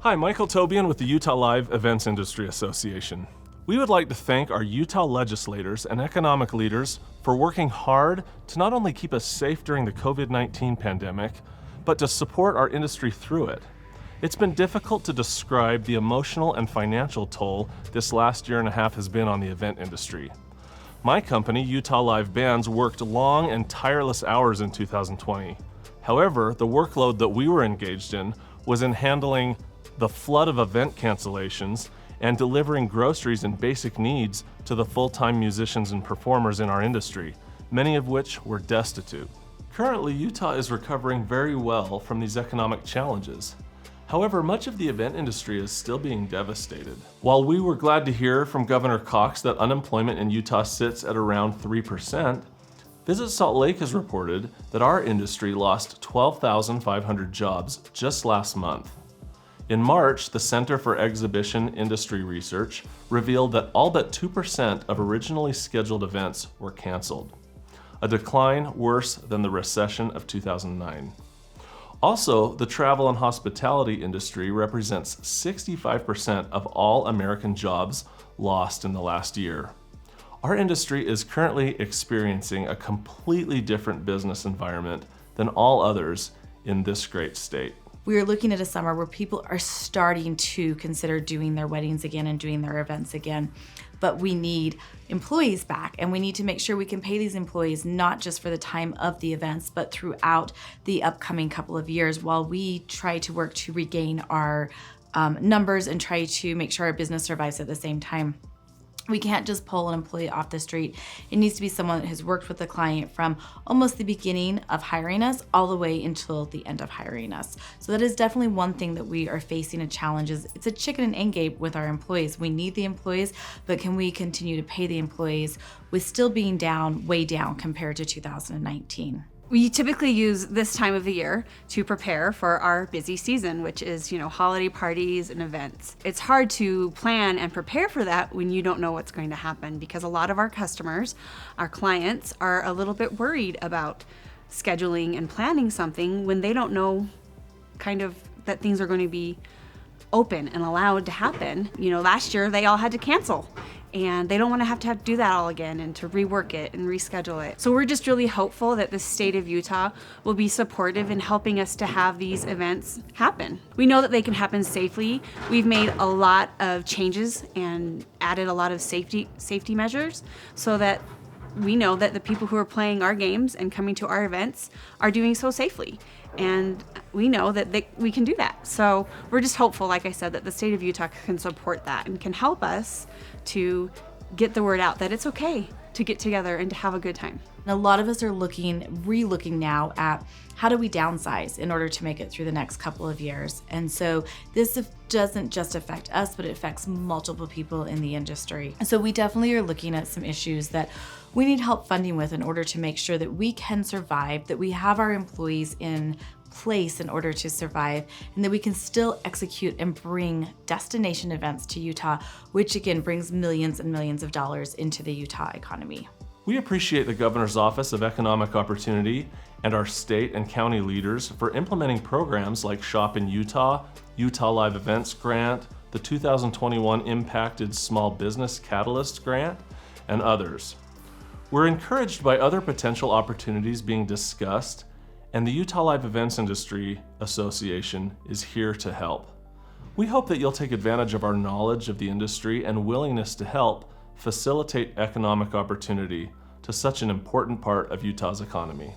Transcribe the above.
Hi, Michael Tobian with the Utah Live Events Industry Association. We would like to thank our Utah legislators and economic leaders for working hard to not only keep us safe during the COVID-19 pandemic, but to support our industry through it. It's been difficult to describe the emotional and financial toll this last year and a half has been on the event industry. My company, Utah Live Bands, worked long and tireless hours in 2020. However, the workload that we were engaged in was in handling the flood of event cancellations and delivering groceries and basic needs to the full-time musicians and performers in our industry, many of which were destitute. Currently, Utah is recovering very well from these economic challenges. However, much of the event industry is still being devastated. While we were glad to hear from Governor Cox that unemployment in Utah sits at around 3%, Visit Salt Lake has reported that our industry lost 12,500 jobs just last month. In March, the Center for Exhibition Industry Research revealed that all but 2% of originally scheduled events were canceled, a decline worse than the recession of 2009. Also, the travel and hospitality industry represents 65% of all American jobs lost in the last year. Our industry is currently experiencing a completely different business environment than all others in this great state. We are looking at a summer where people are starting to consider doing their weddings again and doing their events again. But we need employees back, and we need to make sure we can pay these employees not just for the time of the events, but throughout the upcoming couple of years while we try to work to regain our numbers and try to make sure our business survives at the same time. We can't just pull an employee off the street. It needs to be someone that has worked with the client from almost the beginning of hiring us all the way until the end of hiring us. So that is definitely one thing that we are facing a challenge is it's a chicken and egg game with our employees. We need the employees, but can we continue to pay the employees with still being down, way down compared to 2019? We typically use this time of the year to prepare for our busy season, which is, holiday parties and events. It's hard to plan and prepare for that when you don't know what's going to happen because a lot of our customers, our clients, are a little bit worried about scheduling and planning something when they don't know that things are going to be open and allowed to happen. Last year they all had to cancel. And they don't want to have to do that all again and to rework it and reschedule it. So we're just really hopeful that the state of Utah will be supportive in helping us to have these events happen. We know that they can happen safely. We've made a lot of changes and added a lot of safety measures so that we know that the people who are playing our games and coming to our events are doing so safely. And we know that we can do that. So we're just hopeful, like I said, that the state of Utah can support that and can help us to get the word out that it's okay to get together and to have a good time. And a lot of us are re-looking now at how do we downsize in order to make it through the next couple of years. And so this doesn't just affect us, but it affects multiple people in the industry. And so we definitely are looking at some issues that we need help funding with in order to make sure that we can survive, that we have our employees in place in order to survive, and that we can still execute and bring destination events to Utah, which again brings millions and millions of dollars into the Utah economy. We appreciate the Governor's Office of Economic Opportunity and our state and county leaders for implementing programs like Shop in Utah, Utah Live Events Grant, the 2021 Impacted Small Business Catalyst Grant, and others. We're encouraged by other potential opportunities being discussed, and the Utah Live Events Industry Association is here to help. We hope that you'll take advantage of our knowledge of the industry and willingness to help facilitate economic opportunity to such an important part of Utah's economy.